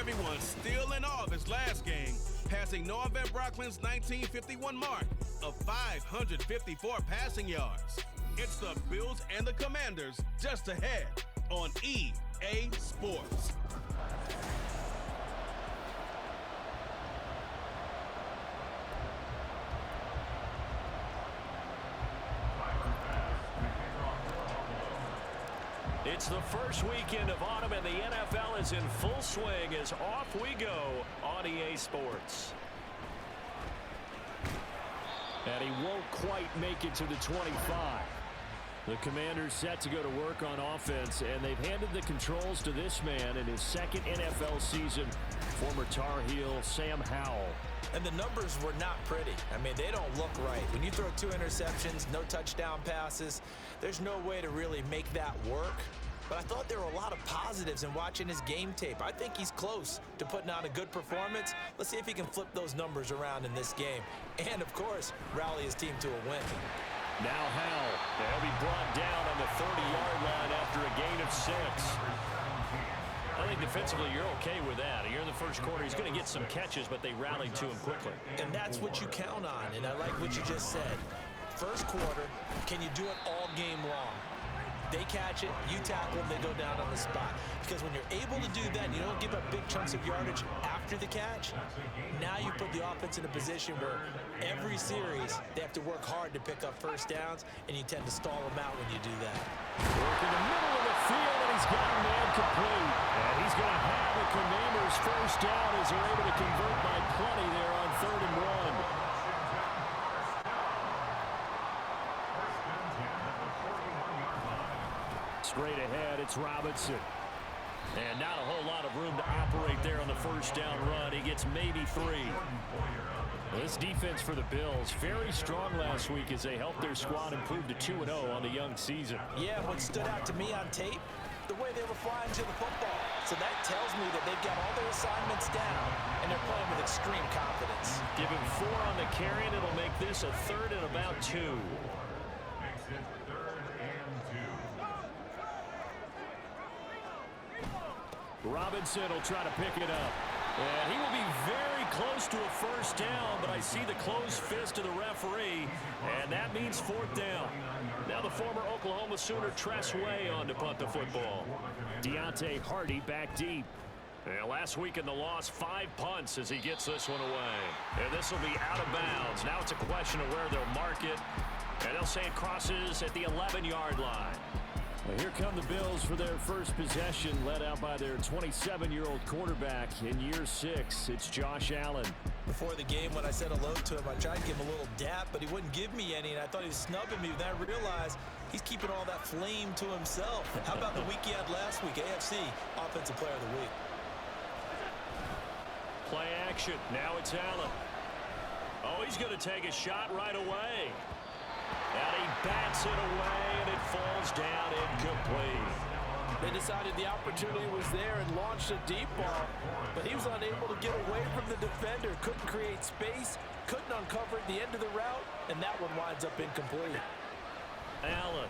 everyone's still in awe of his last game, passing Noah Van Brocklin's 1951 mark of 554 passing yards. It's the Bills and the Commanders just ahead on EA Sports. It's the first weekend of autumn, and the NFL is in full swing as off we go on EA Sports. And he won't quite make it to the 25. The Commanders set to go to work on offense, and they've handed the controls to this man in his second NFL season, former Tar Heel Sam Howell. And the numbers were not pretty. I mean, they don't look right. When you throw 2 interceptions, no touchdown passes, there's no way to really make that work. But I thought there were a lot of positives in watching his game tape. I think he's close to putting on a good performance. Let's see if he can flip those numbers around in this game. And, of course, rally his team to a win. Now Howell. He'll be brought down on the 30-yard line after a gain of 6. I think defensively you're okay with that. You're in the first quarter. He's going to get some catches, but they rallied to him quickly. And that's what you count on, and I like what you just said. First quarter, can you do it all game long? They catch it, you tackle them, they go down on the spot. Because when you're able to do that, you don't give up big chunks of yardage after the catch, now you put the offense in a position where every series they have to work hard to pick up first downs, and you tend to stall them out when you do that. Work in the middle of the field, and he's got a man complete. And he's going to have the Commanders first down as they're able to convert by plenty there on 3rd and 1. Straight ahead, it's Robinson. And not a whole lot of room to operate there on the first down run. He gets maybe 3. This defense for the Bills, very strong last week as they helped their squad improve to 2-0 on the young season. Yeah, what stood out to me on tape, the way they were flying to the football. So that tells me that they've got all their assignments down, and they're playing with extreme confidence. Give him 4 on the carry, and it'll make this a 3rd and about 2. Robinson will try to pick it up. And he will be very close to a first down, but I see the closed fist of the referee, and that means 4th down. Now the former Oklahoma Sooner Tress Way on to punt the football. Deontay Hardy back deep. And last week in the loss, 5 punts as he gets this one away. And this will be out of bounds. Now it's a question of where they'll mark it. And they'll say it crosses at the 11-yard line. Well, here come the Bills for their first possession, led out by their 27-year-old quarterback in year 6. It's Josh Allen. Before the game, when I said hello to him, I tried to give him a little dap, but he wouldn't give me any, and I thought he was snubbing me. Then I realized he's keeping all that flame to himself. How about the week he had last week? AFC Offensive Player of the Week. Play action. Now it's Allen. Oh, he's going to take a shot right away. And he bats it away, and it falls down incomplete. They decided the opportunity was there and launched a deep ball, but he was unable to get away from the defender. Couldn't create space, couldn't uncover the end of the route, and that one winds up incomplete. Allen.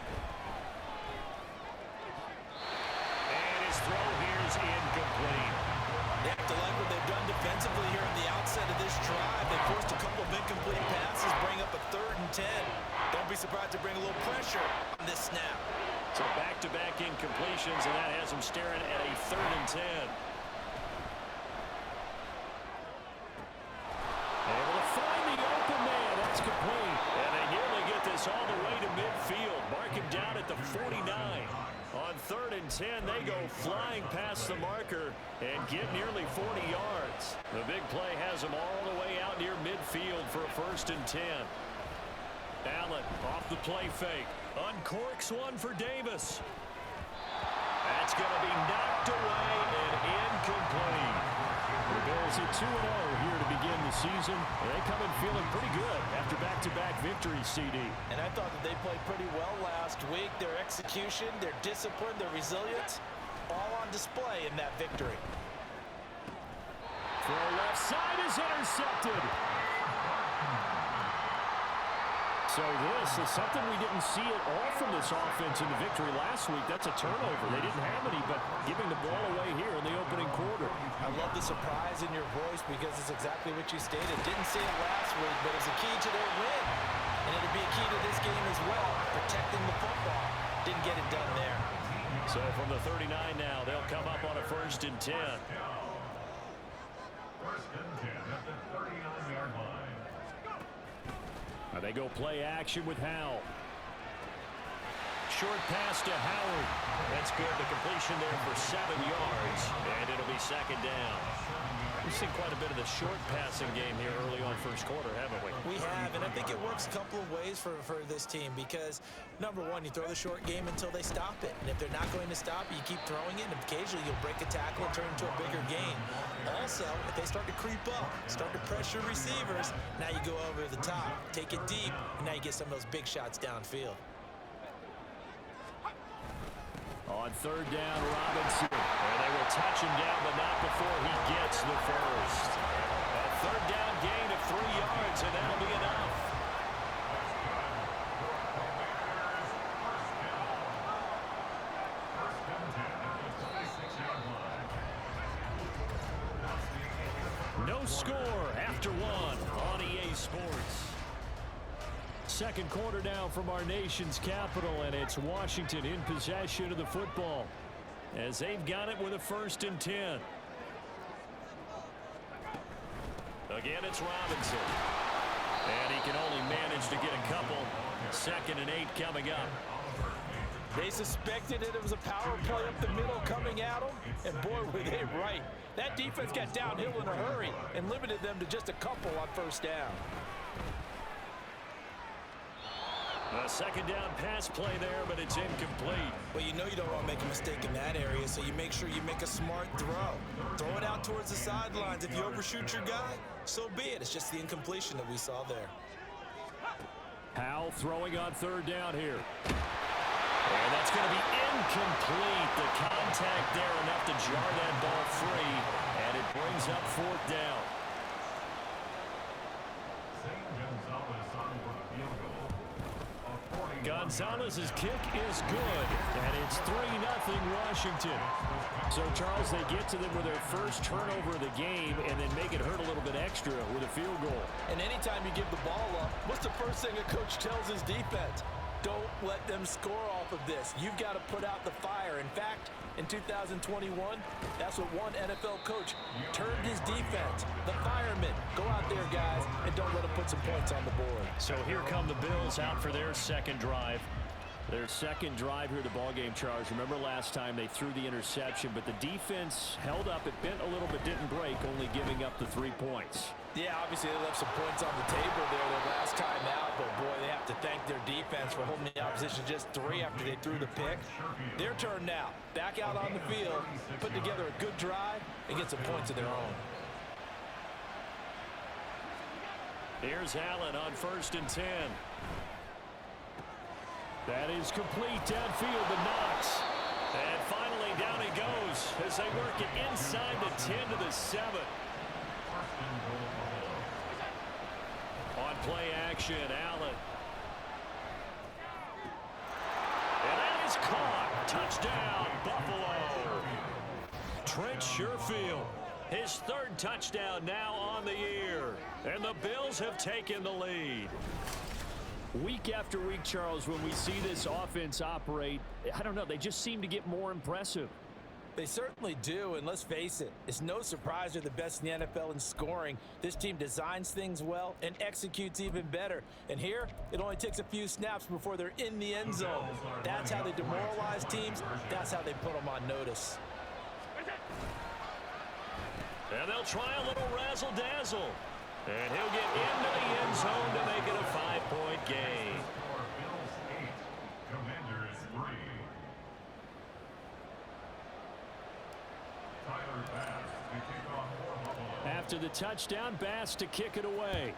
And his throw here is incomplete. They have to like what they've done defensively here in the outset of this drive. They forced a couple of incomplete passes, bring up a 3rd and 10. Don't be surprised to bring a little pressure on this snap. So back-to-back incompletions, and that has them staring at a 3rd and 10. Able to find the open man. That's complete. And they nearly get this all the way to midfield. Mark him down at the 49. On 3rd and 10, they go flying past the marker and get nearly 40 yards. The big play has them all the way out near midfield for a 1st and 10. Allen off the play fake. Uncorks one for Davis. That's going to be knocked away and incomplete. The Bills at 2-0 here to begin the season. They come in feeling pretty good after back-to-back victories, CD. And I thought that they played pretty well last week. Their execution, their discipline, their resilience, all on display in that victory. Throw left side is intercepted. So this is something we didn't see at all from this offense in the victory last week. That's a turnover. They didn't have any, but giving the ball away here in the opening quarter. I love the surprise in your voice because it's exactly what you stated. Didn't see it last week, but it's a key to their win. And it'll be a key to this game as well, protecting the football. Didn't get it done there. So from the 39 now, they'll come up on a 1st and 10. 1st and 10 at the 39-yard line. Now they go play action with Howell. Short pass to Howard. That's good. The completion there for 7 yards, and it'll be 2nd down. We've seen quite a bit of the short passing game here early on first quarter, haven't we? We have, and I think it works a couple of ways for this team because, number one, you throw the short game until they stop it. And if they're not going to stop it, you keep throwing it, and occasionally you'll break a tackle and turn it into a bigger gain. Also, if they start to creep up, start to pressure receivers, now you go over the top, take it deep, and now you get some of those big shots downfield. On 3rd down, Robinson. And they will touch him down, but not before he gets the first. A 3rd down gain of 3 yards, and that'll be enough. No score after 1 on EA Sports. 2nd quarter now from our nation's capital, and it's Washington in possession of the football as they've got it with a 1st and 10. Again, it's Robinson. And he can only manage to get a couple. 2nd and 8 coming up. They suspected it was a power play up the middle coming at them, and boy, were they right. That defense got downhill in a hurry and limited them to just a couple on 1st down. A 2nd down pass play there, but it's incomplete. Well, you know you don't want to make a mistake in that area, so you make sure you make a smart throw. Throw it out towards the sidelines. If you overshoot your guy, so be it. It's just the incompletion that we saw there. Howell throwing on 3rd down here. And that's going to be incomplete. The contact there enough to jar that ball free, and it brings up 4th down. Gonzalez's kick is good, and it's 3-0 Washington. So, Charles, they get to them with their first turnover of the game and then make it hurt a little bit extra with a field goal. And anytime you give the ball up, what's the first thing a coach tells his defense? Don't let them score off of this. You've got to put out the fire. In fact, in 2021, that's what one NFL coach turned his defense. The firemen. Go out there, guys, and don't let them put some points on the board. So here come the Bills out for their 2nd drive. Their 2nd drive here at the ballgame, Charles. Remember last time they threw the interception, but the defense held up. It bent a little bit, didn't break, only giving up the 3 points. Yeah, obviously they left some points on the table there their last time out, but boy, they have to thank their defense for holding the opposition just 3 after they threw the pick. Their turn now. Back out on the field, put together a good drive, and get some points of their own. Here's Allen on 1st and 10. That is complete downfield to Knox. And finally down he goes as they work it inside the 10 to the 7. On play action, Allen. And that is caught. Touchdown, Buffalo. Trent Sherfield, his 3rd touchdown now on the year. And the Bills have taken the lead. Week after week, Charles, when we see this offense operate, I don't know, they just seem to get more impressive. They certainly do, and let's face it, it's no surprise they're the best in the NFL in scoring. This team designs things well and executes even better. And here, it only takes a few snaps before they're in the end zone. That's how they demoralize teams. That's how they put them on notice. And they'll try a little razzle-dazzle. And he'll get into the end zone to make it a 5-point game. After the touchdown, Bass to kick it away.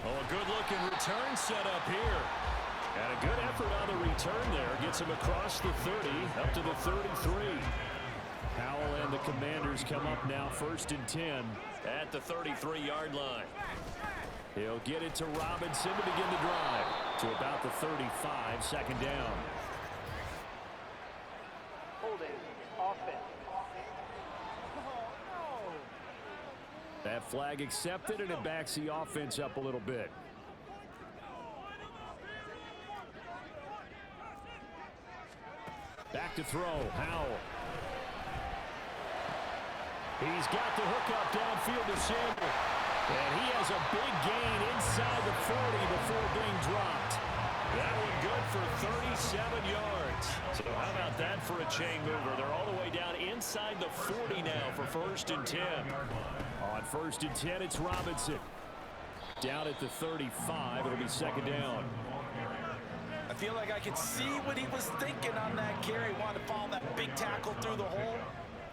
Oh, a good-looking return set up here. And a good effort on the return there. Gets him across the 30, up to the 33. Powell and the Commanders come up now 1st and 10 at the 33-yard line. He'll get it to Robinson to begin the drive to about the 35, 2nd down. Holding offense. That flag accepted, and it backs the offense up a little bit. Back to throw, Howell. He's got the hookup downfield to Samuel. And he has a big gain inside the 40 before being dropped. That one good for 37 yards. So how about that for a chain mover? They're all the way down inside the 40 now for 1st and 10. On 1st and 10, it's Robinson. Down at the 35, it'll be 2nd down. I feel like I could see what he was thinking on that carry. Wanted to follow that big tackle through the hole.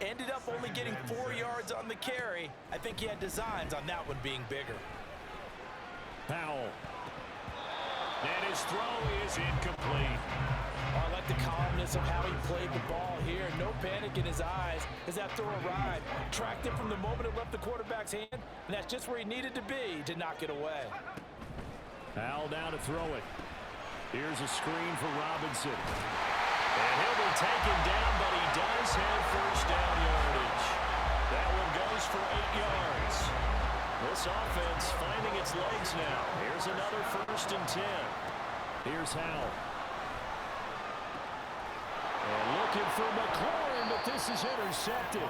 Ended up only getting 4 yards on the carry. I think he had designs on that one being bigger. Powell. And his throw is incomplete. Oh, I like the calmness of how he played the ball here. No panic in his eyes as that throw arrived. Tracked it from the moment it left the quarterback's hand, and that's just where he needed to be to knock it away. Powell down to throw it. Here's a screen for Robinson. And he'll be taken down, but he does have 1st down yardage. That one goes for 8 yards. This offense finding its legs now. Here's another 1st and 10. Here's Howell. And looking for McLaurin, but this is intercepted.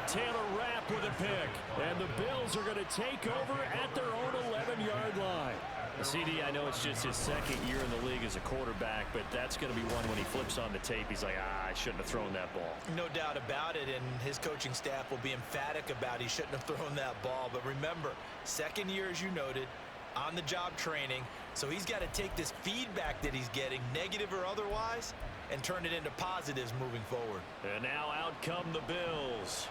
Taylor Rapp with a pick. And the Bills are going to take over at their own 11-yard line. CD, I know it's just his 2nd year in the league as a quarterback, but that's going to be one when he flips on the tape. He's like, I shouldn't have thrown that ball. No doubt about it, and his coaching staff will be emphatic about he shouldn't have thrown that ball. But remember, 2nd year, as you noted, on-the-job training, so he's got to take this feedback that he's getting, negative or otherwise, and turn it into positives moving forward. And now out come the Bills.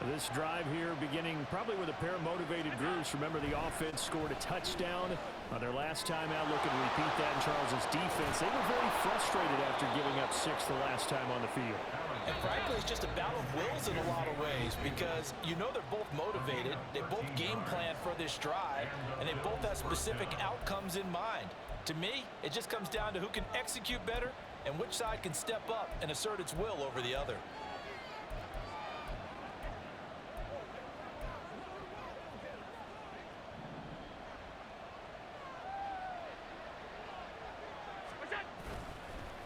This drive here beginning probably with a pair of motivated groups. Remember, the offense scored a touchdown on their last time out. Looking to repeat that in Charles's defense. They were very frustrated after giving up 6 the last time on the field. And frankly, it's just a battle of wills in a lot of ways because you know they're both motivated. They both game plan for this drive, and they both have specific outcomes in mind. To me, it just comes down to who can execute better and which side can step up and assert its will over the other.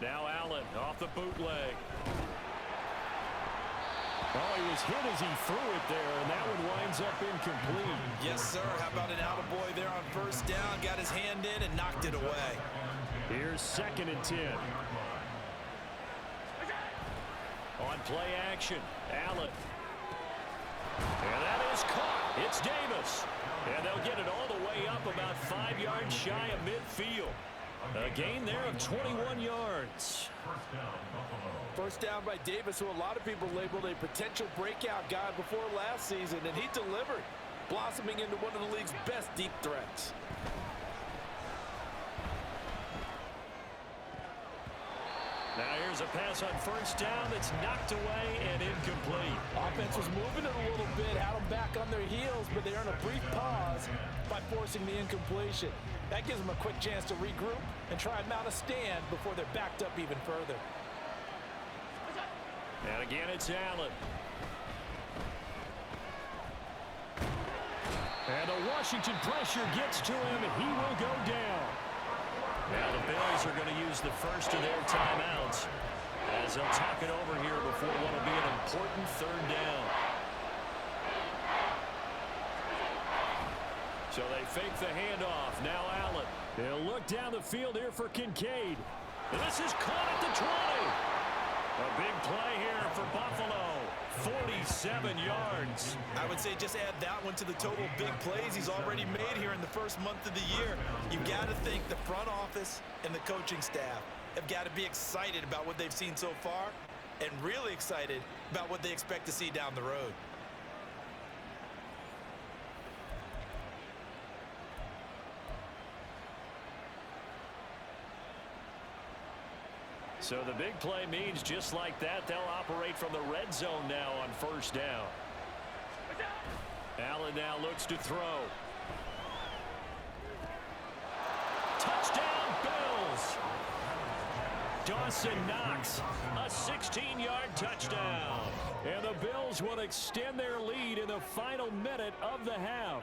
Now Allen off the bootleg. Oh, he was hit as he threw it there, and that one winds up incomplete. Yes, sir. How about an attaboy there on 1st down? Got his hand in and knocked it away. Here's 2nd and 10. On play action, Allen. And that is caught. It's Davis. And they'll get it all the way up about 5 yards shy of midfield. A gain there of 21 yards. First down by Davis, who a lot of people labeled a potential breakout guy before last season, and he delivered, blossoming into one of the league's best deep threats. Now here's a pass on 1st down that's knocked away and incomplete. Offense was moving it a little bit, had them back on their heels, but they earned a brief pause by forcing the incompletion. That gives them a quick chance to regroup and try and mount a stand before they're backed up even further. And again, it's Allen. And the Washington pressure gets to him, and he will go down. Now the Bills are going to use the first of their timeouts as they'll talk it over here before what will be an important 3rd down. So they fake the handoff. Now Allen. They'll look down the field here for Kincaid. This is caught at the 20. A big play here for Buffalo. 47 yards. I would say just add that one to the total big plays he's already made here in the first month of the year. You've got to think the front office and the coaching staff have got to be excited about what they've seen so far and really excited about what they expect to see down the road. So the big play means just like that, they'll operate from the red zone now on first down. Allen now looks to throw. Touchdown, Bills! Dawson Knox, a 16-yard touchdown. And the Bills will extend their lead in the final minute of the half.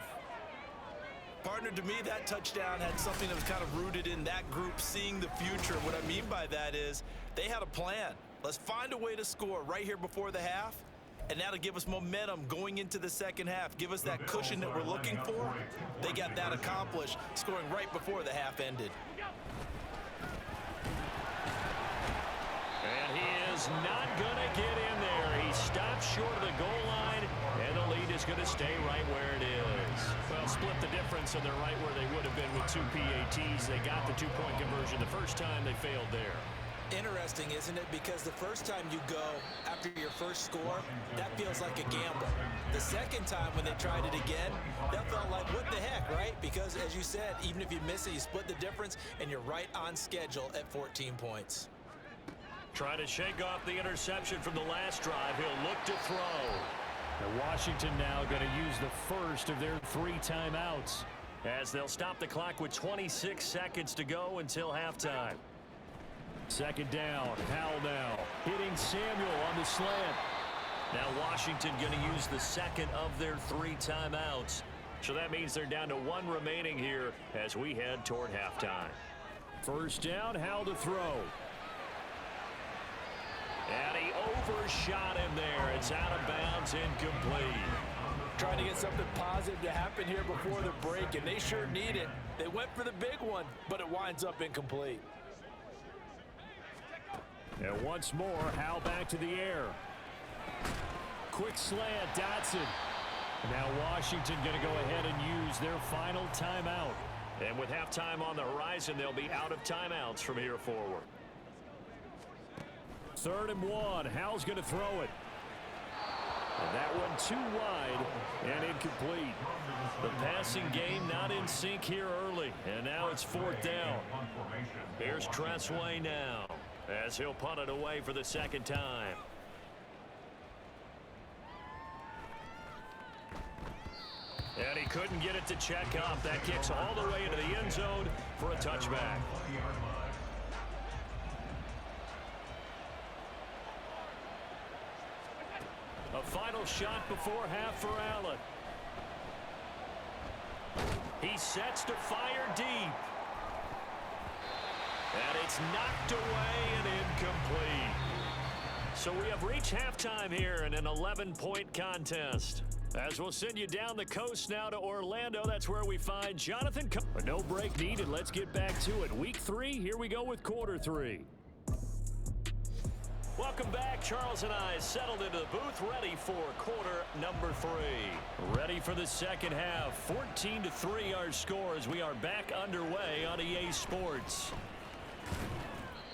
Partner, to me, that touchdown had something that was kind of rooted in that group seeing the future. What I mean by that is they had a plan. Let's find a way to score right here before the half, and that'll give us momentum going into the second half, give us that cushion that we're looking for. They got that accomplished, scoring right before the half ended. And he is not going to get in there. He stops short of the goal line, and the lead is going to stay right where it is. Well, split the difference, and they're right where they would have been with 2 PATs. They got the two-point conversion the first time. They failed there. Interesting, isn't it? Because the first time you go after your first score, that feels like a gamble. The second time when they tried it again, that felt like, what the heck, right? Because, as you said, even if you miss it, you split the difference, and you're right on schedule at 14 points. Trying to shake off the interception from the last drive. He'll look to throw. Now Washington now going to use the first of their 3 timeouts, as they'll stop the clock with 26 seconds to go until halftime. Second down. Howell now hitting Samuel on the slant. Now Washington going to use the second of their 3 timeouts. So that means they're down to 1 remaining here as we head toward halftime. First down. Howell to throw. And he overshot him there. It's out of bounds, incomplete. Trying to get something positive to happen here before the break, and they sure need it. They went for the big one, but it winds up incomplete. And once more, Howell back to the air. Quick slant, Dotson. Now Washington going to go ahead and use their final timeout. And with halftime on the horizon, they'll be out of timeouts from here forward. 3rd and 1. Howell's going to throw it. And that one too wide and incomplete. The passing game not in sync here early. And now it's 4th down. Here's Tressway now as he'll punt it away for the second time. And he couldn't get it to check up. That kicks all the way into the end zone for a touchback. A final shot before half for Allen. He sets to fire deep. And it's knocked away and incomplete. So we have reached halftime here in an 11-point contest. As we'll send you down the coast now to Orlando, that's where we find Jonathan. No break needed. Let's get back to it. Week 3, here we go with quarter 3. Welcome back. Charles and I settled into the booth, ready for quarter number 3. Ready for the second half. 14-3 our score as we are back underway on EA Sports.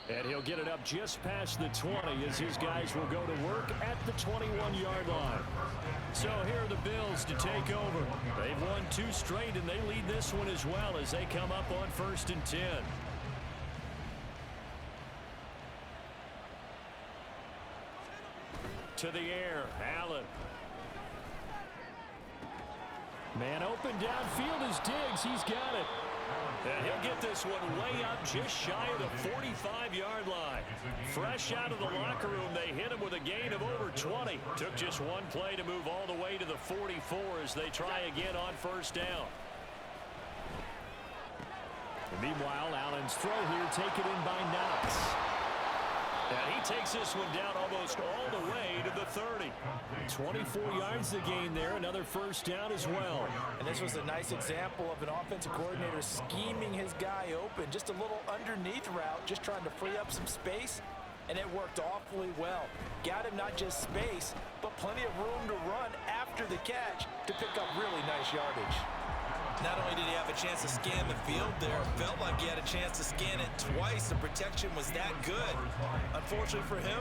And he'll get it up just past the 20 as his guys will go to work at the 21-yard line. So here are the Bills to take over. They've won 2 straight, and they lead this one as well as they come up on 1st and 10. To the air, Allen. Man open downfield is Diggs. He's got it. And he'll get this one way up just shy of the 45-yard line. Fresh out of the locker room, they hit him with a gain of over 20. Took just one play to move all the way to the 44 as they try again on 1st down. And meanwhile, Allen's throw here taken in by Knox. And he takes this one down almost all the way to the 30. 24 yards to gain there. Another 1st down as well. And this was a nice example of an offensive coordinator scheming his guy open. Just a little underneath route, just trying to free up some space. And it worked awfully well. Got him not just space, but plenty of room to run after the catch to pick up really nice yardage. Not only did he have a chance to scan the field there, felt like he had a chance to scan it twice. The protection was that good. Unfortunately for him,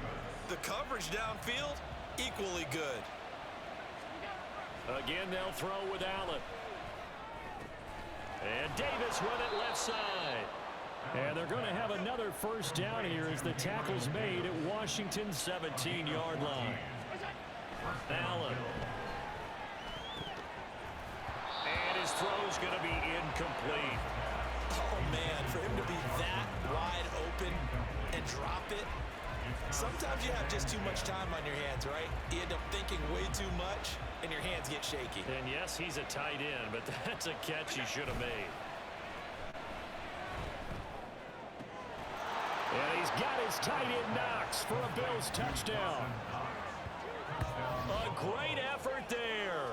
the coverage downfield, equally good. Again, they'll throw with Allen. And Davis with it left side. And they're going to have another first down here as the tackle's made at Washington's 17-yard line. Allen. And his throw's going to be incomplete. Oh, man, for him to be that wide open and drop it. Sometimes you have just too much time on your hands, right? You end up thinking way too much, and your hands get shaky. And yes, he's a tight end, but that's a catch he should have made. And he's got his tight end Knox for a Bills touchdown. A great effort there.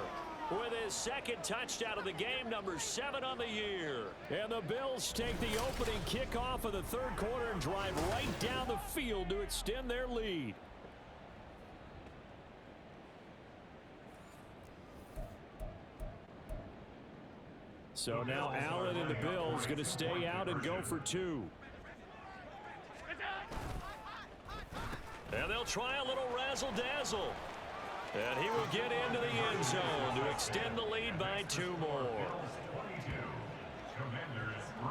With his second touchdown of the game, number 7 on the year. And the Bills take the opening kickoff of the third quarter and drive right down the field to extend their lead. So now Allen and the Bills going to stay out and go for 2. And they'll try a little razzle-dazzle. And he will get into the end zone to extend the lead by 2 more. Commanders 3.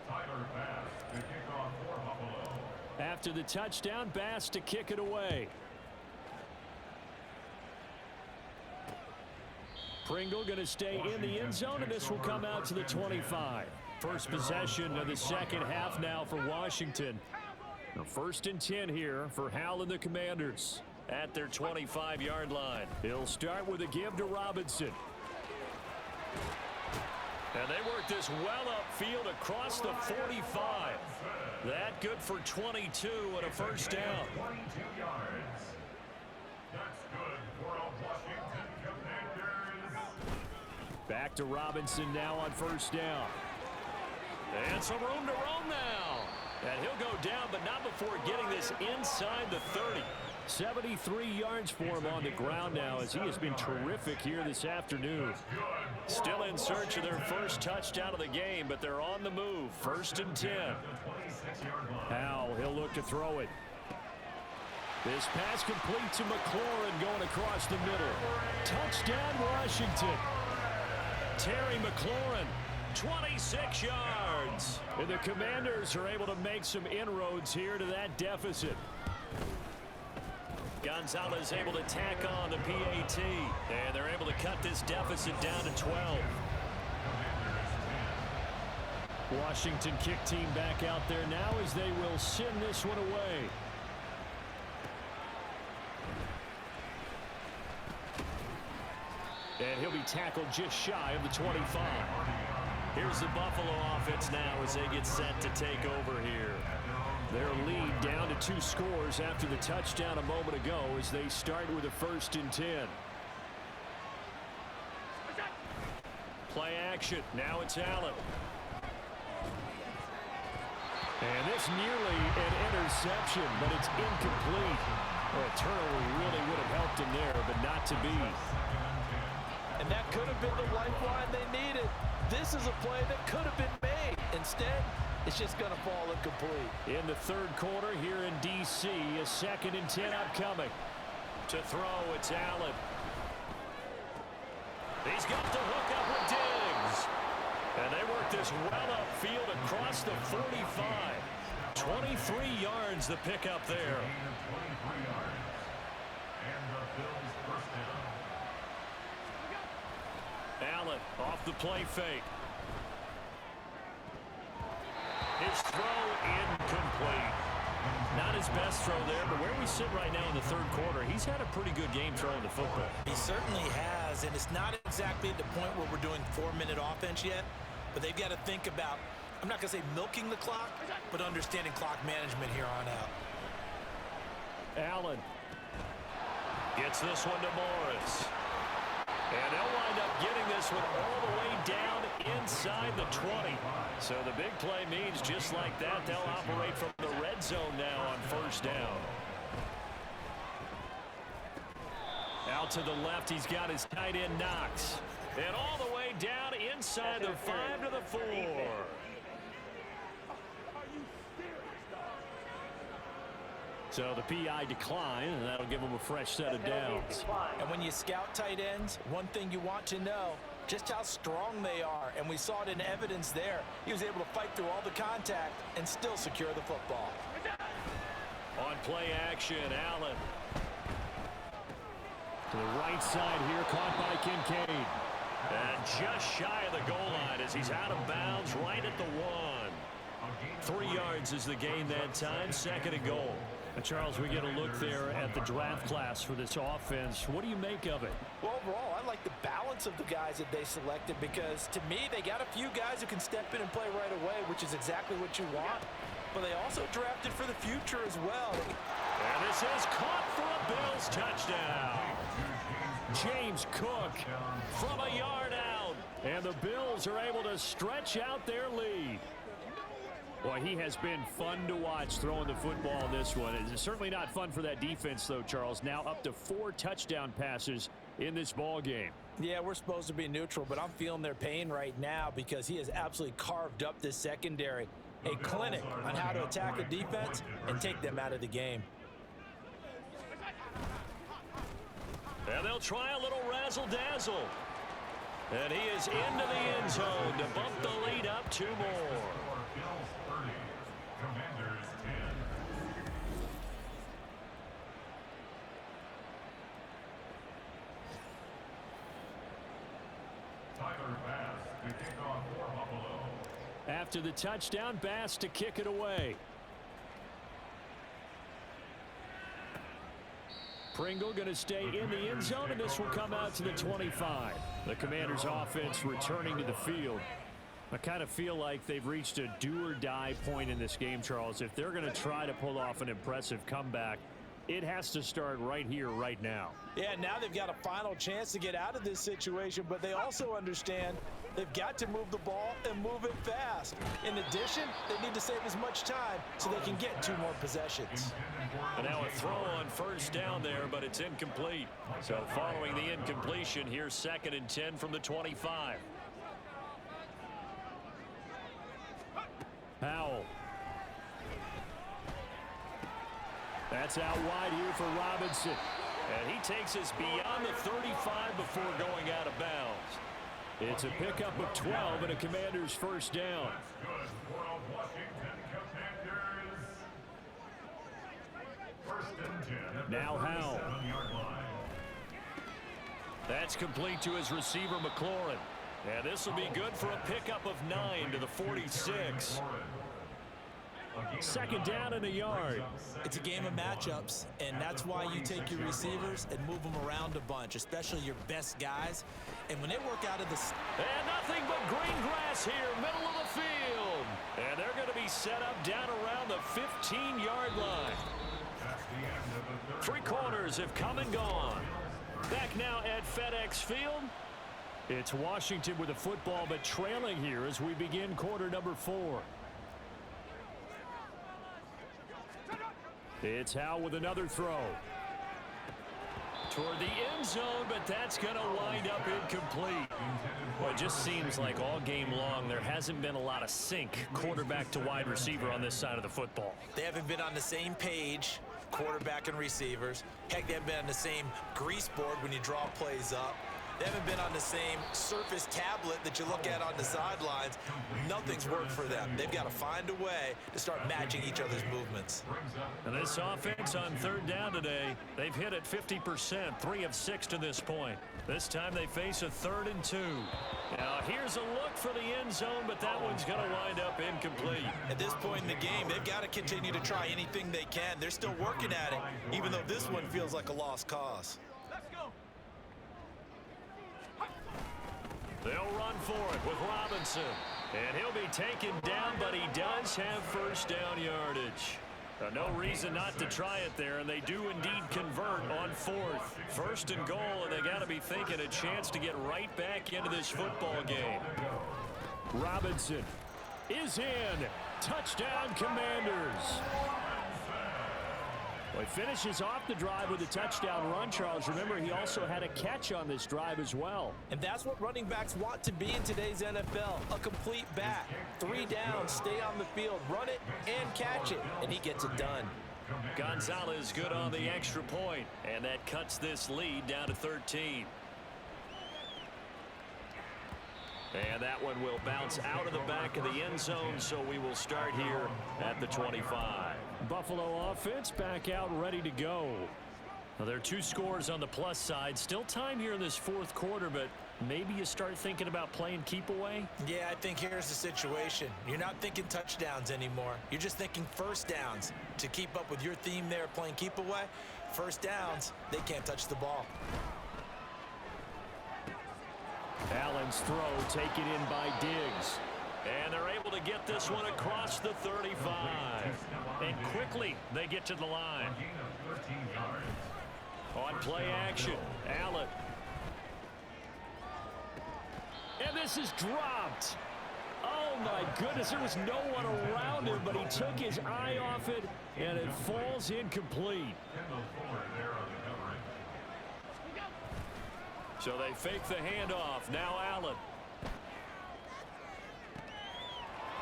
Tyler Bass to kick off for Buffalo. After the touchdown, Bass to kick it away. Pringle going to stay in the end zone, and this will come out to the 25. First possession of the second half now for Washington. The 1st and 10 here for Hal and the Commanders at their 25-yard line. He'll start with a give to Robinson. And they work this well upfield across the 45. That good for 22 and a first down. 22 yards. That's good for a Washington Commanders. Back to Robinson now on first down. And some room to roam now. And he'll go down, but not before getting this inside the 30. 73 yards for him on the ground now as he has been terrific here this afternoon. Still in search of their first touchdown of the game, but they're on the move. 1st and 10. Hal, he'll look to throw it. This pass complete to McLaurin going across the middle. Touchdown, Washington. Terry McLaurin, 26 yards. And the Commanders are able to make some inroads here to that deficit. Gonzalez able to tack on the PAT. And they're able to cut this deficit down to 12. Washington kick team back out there now as they will send this one away. And he'll be tackled just shy of the 25. Here's the Buffalo offense now as they get set to take over here. Their lead down to 2 scores after the touchdown a moment ago as they start with a 1st and 10. Play action. Now it's Allen. And this nearly an interception, but it's incomplete. Well, a turnover really would have helped him there, but not to be. And that could have been the lifeline they needed. This is a play that could have been made. Instead, it's just going to fall incomplete. In the third quarter here in D.C., a 2nd and 10 upcoming. To throw, it's Allen. He's got the hook up with Diggs. And they work this well upfield across the 45. 23 yards the pickup there. Allen off the play fake. His throw incomplete. Not his best throw there, but where we sit right now in the third quarter, he's had a pretty good game throwing the football. He certainly has, and it's not exactly at the point where we're doing 4-minute offense yet, but they've got to think about, I'm not going to say milking the clock, but understanding clock management here on out. Allen gets this one to Morris. And they'll wind up getting this one all the way down inside the 20. So the big play means just like that, they'll operate from the red zone now on first down. Out to the left, he's got his tight end Knox. And all the way down inside the 5 to the 4. So the PI decline, and that'll give them a fresh set of downs. And when you scout tight ends, one thing you want to know, just how strong they are. And we saw it in evidence there. He was able to fight through all the contact and still secure the football. On play action, Allen. To the right side here, caught by Kincaid. And just shy of the goal line as he's out of bounds right at the 1. 3 yards is the gain that time, 2nd and goal. Charles, we get a look there at the draft class for this offense. What do you make of it? Well, overall, I like the balance of the guys that they selected because, to me, they got a few guys who can step in and play right away, which is exactly what you want. But they also drafted for the future as well. And this is caught for a Bills touchdown. James Cook from a yard out. And the Bills are able to stretch out their lead. Boy, he has been fun to watch throwing the football in this one. It's certainly not fun for that defense, though, Charles. Now up to 4 touchdown passes in this ball game. Yeah, we're supposed to be neutral, but I'm feeling their pain right now because he has absolutely carved up this secondary. A clinic on how to attack a defense and take them out of the game. And they'll try a little razzle-dazzle. And he is into the end zone to bump the lead up 2 more. Commanders 10. Tyler Bass to kick off for Buffalo. After the touchdown, Bass to kick it away. Pringle going to stay in the end zone, and this will come out to the 25. The Commanders' offense returning to the field. I kind of feel like they've reached a do-or-die point in this game, Charles. If they're going to try to pull off an impressive comeback, it has to start right here, right now. Yeah, now they've got a final chance to get out of this situation, but they also understand they've got to move the ball and move it fast. In addition, they need to save as much time so they can get 2 more possessions. And now a throw on first down there, but it's incomplete. So following the incompletion, here's 2nd and 10 from the 25. Powell. That's out wide here for Robinson. And he takes us beyond the 35 before going out of bounds. It's a pickup of 12 and a Commander's first down. Good for a Washington Commanders. 1st and 10 at the Now Howell. 37-yard line. That's complete to his receiver, McLaurin. And this will be good for a pickup of 9 to the 46. 2nd down and a yard. It's a game of matchups, and that's why you take your receivers and move them around a bunch, especially your best guys. And when they work out of the... And nothing but green grass here, middle of the field. And they're going to be set up down around the 15-yard line. 3 quarters have come and gone. Back now at FedEx Field. It's Washington with the football, but trailing here as we begin quarter number 4. It's Howell with another throw. Toward the end zone, but that's going to wind up incomplete. Well, it just seems like all game long there hasn't been a lot of sync quarterback to wide receiver on this side of the football. They haven't been on the same page, quarterback and receivers. Heck, they haven't been on the same grease board when you draw plays up. They haven't been on the same surface tablet that you look at on the sidelines. Nothing's worked for them. They've got to find a way to start matching each other's movements. And this offense on 3rd down today, they've hit at 50%, 3 of 6 to this point. This time they face a 3rd and 2. Now here's a look for the end zone, but that one's going to wind up incomplete. At this point in the game, they've got to continue to try anything they can. They're still working at it, even though this one feels like a lost cause. They'll run for it with Robinson. And he'll be taken down, but he does have first down yardage. No reason not to try it there, and they do indeed convert on 4th. 1st and goal, and they got to be thinking a chance to get right back into this football game. Robinson is in. Touchdown, Commanders. Well, he finishes off the drive with a touchdown run, Charles. Remember, he also had a catch on this drive as well. And that's what running backs want to be in today's NFL, a complete back. 3 downs, stay on the field, run it, and catch it, and he gets it done. Gonzalez good on the extra point, and that cuts this lead down to 13. And that one will bounce out of the back of the end zone, so we will start here at the 25. Buffalo offense back out ready to go. Now, there are 2 scores on the plus side. Still time here in this fourth quarter, but maybe you start thinking about playing keep away? Yeah, I think here's the situation. You're not thinking touchdowns anymore. You're just thinking first downs. To keep up with your theme there, playing keep away, first downs, they can't touch the ball. Allen's throw taken in by Diggs. And they're able to get this one across the 35. And quickly they get to the line. On play action, Allen. And this is dropped. Oh, my goodness. There was no one around him, but he took his eye off it, and it falls incomplete. So they fake the handoff. Now Allen.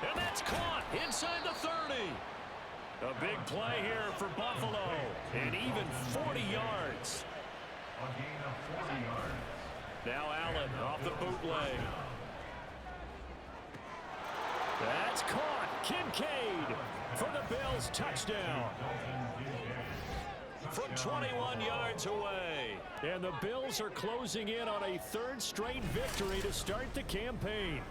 And that's caught inside the 30. A big play here for Buffalo. And even 40 yards. Now Allen off the bootleg. That's caught. Kincaid for the Bills touchdown. From 21 yards away. And the Bills are closing in on a 3rd straight victory to start the campaign.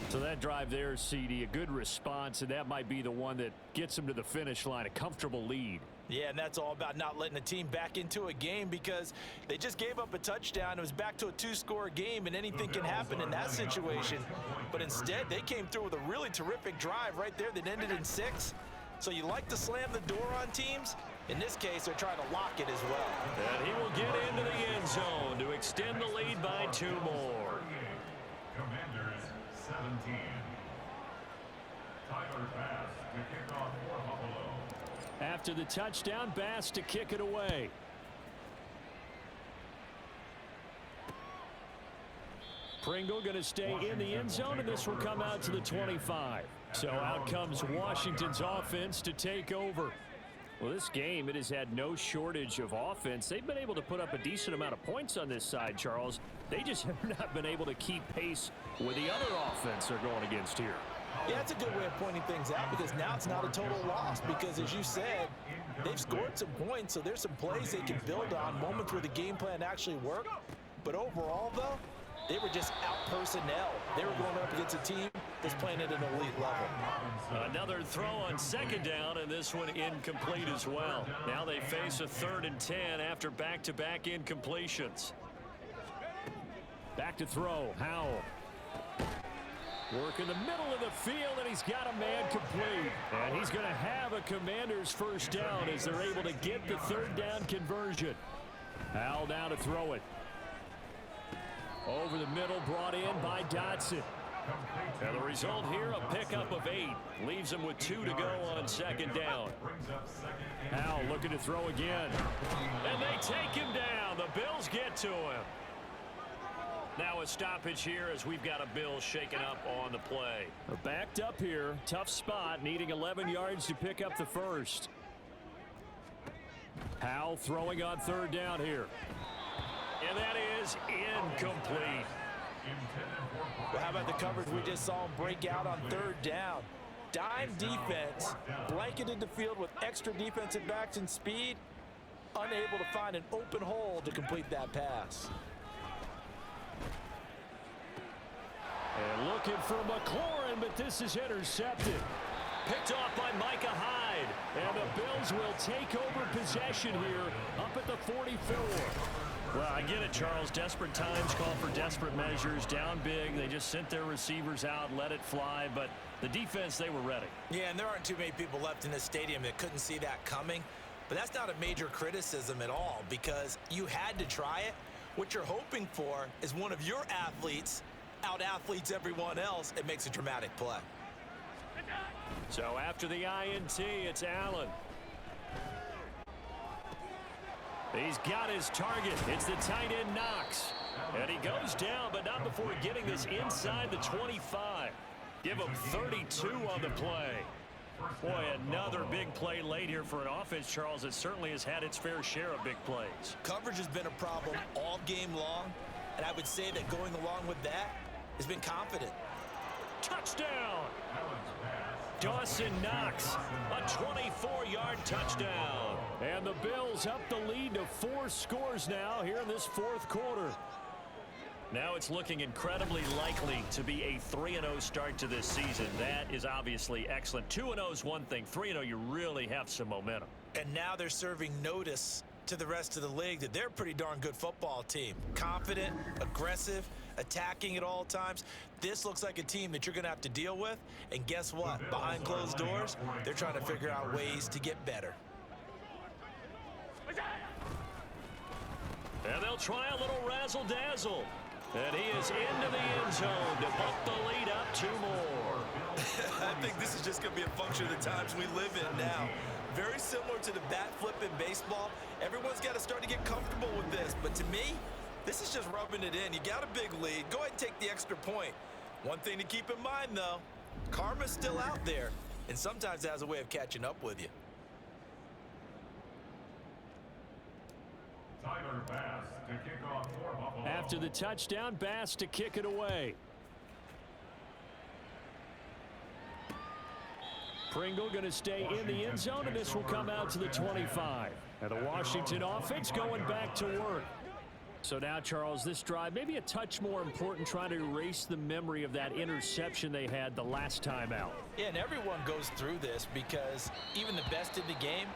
So that drive there, CD, a good response, and that might be the one that gets them to the finish line, a comfortable lead. Yeah, and that's all about not letting the team back into a game because they just gave up a touchdown. It was back to a 2-score game, and anything can happen in that situation. But instead, they came through with a really terrific drive right there that ended in 6. So you like to slam the door on teams. In this case, they're trying to lock it as well. And he will get into the end zone to extend the lead by 2 more. Commanders 17. Tyler Bass to kick off for Buffalo. After the touchdown, Bass to kick it away. Pringle going to stay in the end zone, and this will come out to the 25. So out comes Washington's offense to take over. Well, this game, it has had no shortage of offense. They've been able to put up a decent amount of points on this side, Charles. They just have not been able to keep pace with the other offense they're going against here. Yeah, that's a good way of pointing things out because now it's not a total loss because, as you said, they've scored some points, so there's some plays they can build on, moments where the game plan actually worked. But overall, though, they were just out-personnel. They were going up against a team that's playing at an elite level. Another throw on 2nd down, and this one incomplete as well. Now they face a 3rd and 10 after back-to-back incompletions. Back to throw, Howell. Work in the middle of the field, and he's got a man complete. And he's going to have a Commander's first down as they're able to get the 3rd down conversion. Howell now to throw it. Over the middle, brought in by Dotson. And the result here, a pickup of 8. Leaves them with 2 to go on 2nd down. Howell looking to throw again. And they take him down. The Bills get to him. Now a stoppage here as we've got a Bills shaken up on the play. We're backed up here. Tough spot, needing 11 yards to pick up the first. Howell throwing on 3rd down here. And that is incomplete. Well, how about the coverage we just saw him break out on 3rd down? Dime defense, blanketed the field with extra defensive backs and speed, unable to find an open hole to complete that pass. And looking for McLaurin, but this is intercepted. Picked off by Micah Hyde. And the Bills will take over possession here up at the 44. Well, I get it, Charles. Desperate times call for desperate measures. Down big. They just sent their receivers out, let it fly. But the defense, they were ready. Yeah, and there aren't too many people left in this stadium that couldn't see that coming. But that's not a major criticism at all because you had to try it. What you're hoping for is one of your athletes out-athletes everyone else. It makes a dramatic play. So after the INT, it's Allen. He's got his target. It's the tight end Knox. And he goes down, but not before getting this inside the 25. Give him 32 on the play. Boy, another big play late here for an offense, Charles. It certainly has had its fair share of big plays. Coverage has been a problem all game long, and I would say that going along with that has been confident. Touchdown! Dawson Knox, a 24-yard touchdown. And the Bills up the lead to 4 scores now here in this fourth quarter. Now it's looking incredibly likely to be a 3-0 start to this season. That is obviously excellent. 2-0 is one thing. 3-0, you really have some momentum. And now they're serving notice to the rest of the league that they're a pretty darn good football team. Confident, aggressive, attacking at all times. This looks like a team that you're going to have to deal with. And guess what? Behind closed doors, they're trying to figure out ways to get better. And they'll try a little razzle-dazzle. And he is into the end zone to put the lead up 2 more. I think this is just going to be a function of the times we live in now. Very similar to the bat flip in baseball. Everyone's got to start to get comfortable with this. But to me, this is just rubbing it in. You got a big lead. Go ahead and take the extra point. One thing to keep in mind, though, karma's still out there, and sometimes it has a way of catching up with you. Tyler Bass to kick off for Buffalo. After the touchdown, Bass to kick it away. Pringle going to stay in the end zone, and this will come out to the 25. And the Washington offense going back to work. So now, Charles, this drive maybe a touch more important, trying to erase the memory of that interception they had the last time out. Yeah, and everyone goes through this because even the best in the game,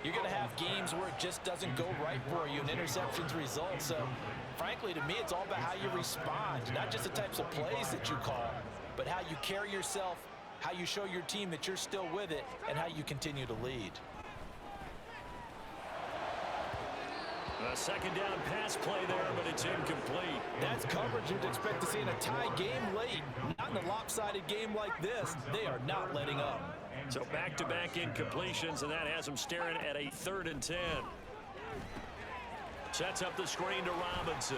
you're going to have games where it just doesn't go right for you and interceptions result. So, frankly, to me, it's all about how you respond, not just the types of plays that you call, but how you carry yourself, how you show your team that you're still with it, and how you continue to lead. A second down pass play there, but it's incomplete. That's coverage you'd expect to see in a tie game late. Not in a lopsided game like this. They are not letting up. So back-to-back incompletions, and that has them staring at a 3rd and 10. Sets up the screen to Robinson.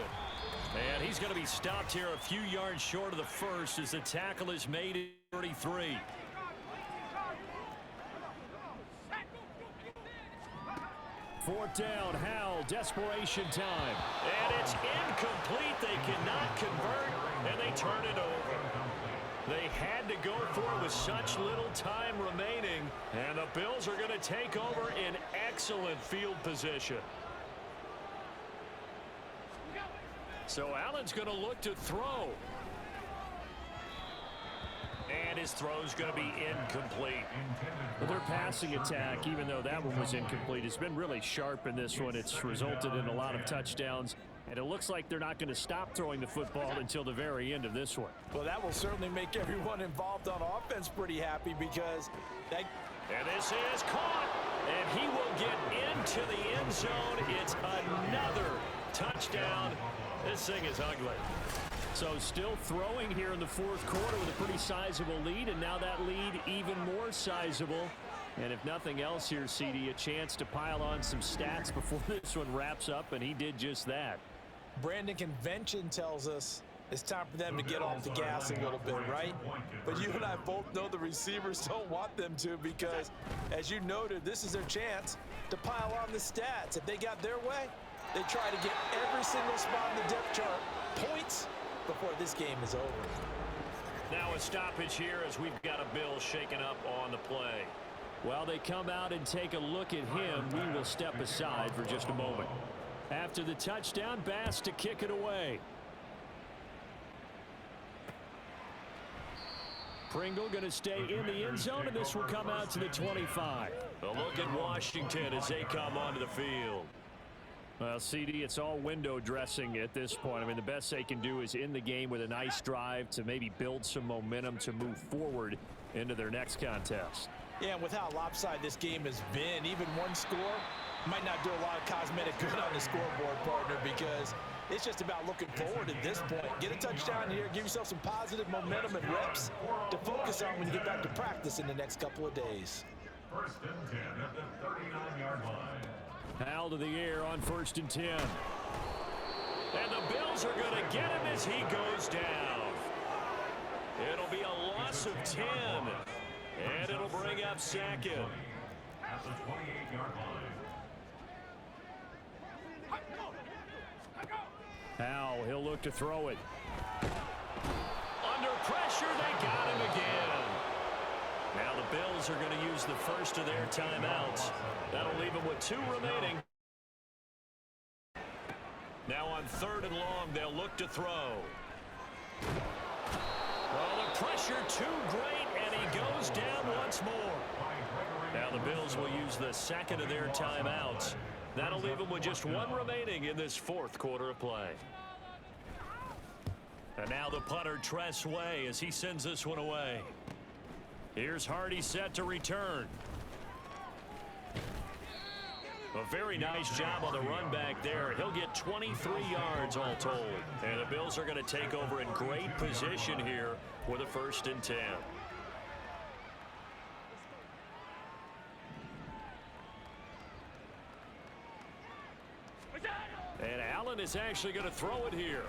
And he's going to be stopped here a few yards short of the first as the tackle is made at 33. Fourth down, Howell, desperation time. And it's incomplete. They cannot convert, and they turn it over. They had to go for it with such little time remaining, and the Bills are going to take over in excellent field position. So Allen's going to look to throw. And his throw's going to be incomplete. Well, their passing attack, even though that one was incomplete, has been really sharp in this one. It's resulted in a lot of touchdowns, and it looks like they're not going to stop throwing the football until the very end of this one. Well, that will certainly make everyone involved on offense pretty happy because that... And this is caught, and he will get into the end zone. It's another touchdown. This thing is ugly. So still throwing here in the fourth quarter with a pretty sizable lead, and now that lead even more sizable. And if nothing else here, CD, a chance to pile on some stats before this one wraps up, and he did just that. Brandon, convention tells us it's time for them to get off the gas a little bit, right? But you and I both know the receivers don't want them to because, as you noted, this is their chance to pile on the stats. If they got their way, they try to get every single spot in the depth chart points before this game is over. Now a stoppage here as we've got a Bill shaken up on the play. While they come out and take a look at him, we will step aside for just a moment. After the touchdown, Bass to kick it away. Pringle going to stay in the end zone, and this will come out to the 25. A look at Washington as they come onto the field. Well, CD, it's all window dressing at this point. I mean, the best they can do is in the game with a nice drive to maybe build some momentum to move forward into their next contest. Yeah, and with how lopsided this game has been, even one score might not do a lot of cosmetic good on the scoreboard, partner, because it's just about looking forward at this point. Get a touchdown here, give yourself some positive momentum and reps to focus on when you get back to practice in the next couple of days. 1st and 10 at the 39-yard line. Howell to the air on 1st and 10. And the Bills are going to get him as he goes down. It'll be a loss of 10. And it'll bring up second. At the 28-yard line. Howell, he'll look to throw it. Under pressure, they got him again. Now the Bills are going to use the first of their timeouts. That'll leave them with 2 remaining. Now on 3rd and long, they'll look to throw. Well, the pressure too great, and he goes down once more. Now the Bills will use the second of their timeouts. That'll leave them with just 1 remaining in this 4th quarter of play. And now the punter, Tress Way, as he sends this one away. Here's Hardy set to return. A very nice job on the run back there. He'll get 23 yards all told. And the Bills are going to take over in great position here with a 1st and 10. And Allen is actually going to throw it here.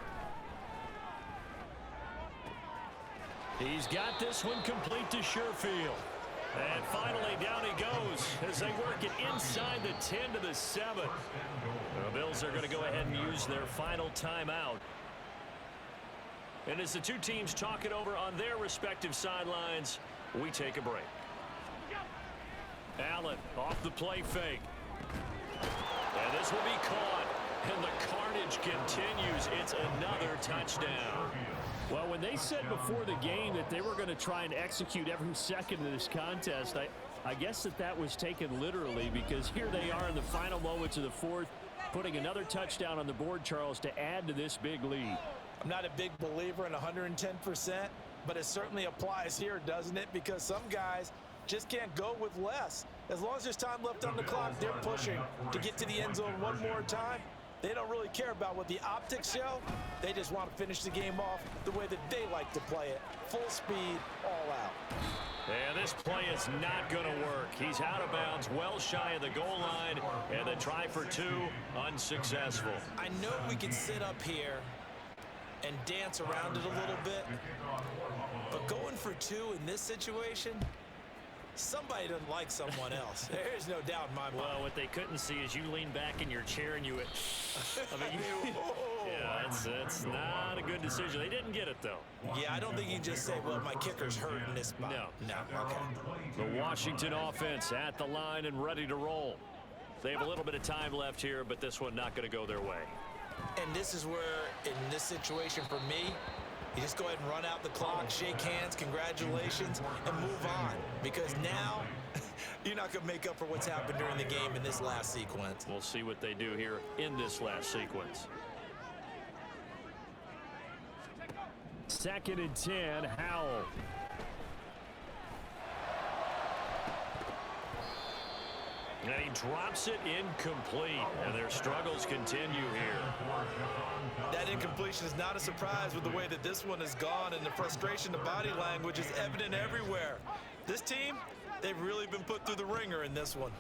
He's got this one complete to Sherfield. And finally, down he goes as they work it inside the 10 to the 7. The Bills are going to go ahead and use their final timeout. And as the 2 teams talk it over on their respective sidelines, we take a break. Allen off the play fake. And this will be caught. And the carnage continues. It's another touchdown. Well, when they said before the game that they were going to try and execute every second of this contest, I guess that was taken literally, because here they are in the final moments of the 4th, putting another touchdown on the board, Charles, to add to this big lead. I'm not a big believer in 110%, but it certainly applies here, doesn't it? Because some guys just can't go with less. As long as there's time left on the clock, they're pushing to get to the end zone one more time. They don't really care about what the optics show. They just want to finish the game off the way that they like to play it. Full speed, all out. And this play is not going to work. He's out of bounds, well shy of the goal line, and the try for 2 unsuccessful. I know we can sit up here and dance around it a little bit, but going for 2 in this situation, somebody doesn't like someone else. There's no doubt in my mind. Well, what they couldn't see is you lean back in your chair and you went, yeah, it's not a good decision. They didn't get it, though. Yeah, I don't think you can just say, well, my kicker's hurt in this spot. No, okay. The Washington offense at the line and ready to roll. They have a little bit of time left here, but this one not going to go their way. And this is where, in this situation for me, you just go ahead and run out the clock, shake hands, congratulations, and move on. Because now, you're not going to make up for what's happened during the game in this last sequence. We'll see what they do here in this last sequence. 2nd and 10, Howell. And he drops it incomplete, and their struggles continue here. That incompletion is not a surprise with the way that this one has gone, and the frustration, the body language is evident everywhere. This team, they've really been put through the ringer in this one.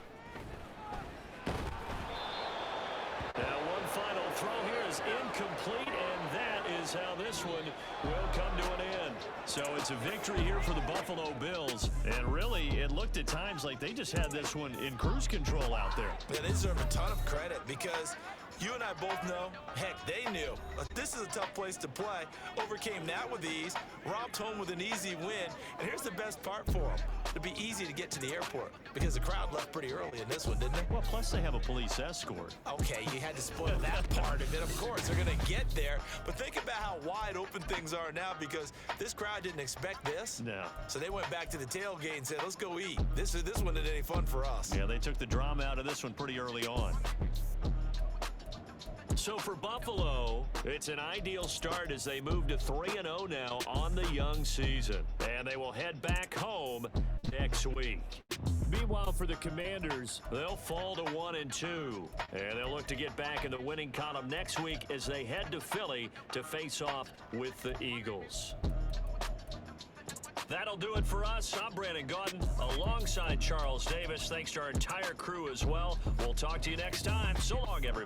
Now one final throw here is incomplete, and that is how this one will come to an end. So it's a victory here for the Buffalo Bills. And really, it looked at times like they just had this one in cruise control out there. Yeah, they deserve a ton of credit because you and I both know, heck, they knew. This is a tough place to play. Overcame that with ease, romped home with an easy win. And here's the best part for them. It'll be easy to get to the airport because the crowd left pretty early in this one, didn't they? Well, plus they have a police escort. Okay, you had to spoil that part of it. Of course, they're going to get there. But think about how wide open things are now because this crowd didn't expect this. No. So they went back to the tailgate and said, let's go eat. This one isn't any fun for us. Yeah, they took the drama out of this one pretty early on. So for Buffalo, it's an ideal start as they move to 3-0 now on the young season. And they will head back home next week. Meanwhile, for the Commanders, they'll fall to 1-2. And they'll look to get back in the winning column next week as they head to Philly to face off with the Eagles. That'll do it for us. I'm Brandon Gaudin alongside Charles Davis. Thanks to our entire crew as well. We'll talk to you next time. So long, everybody.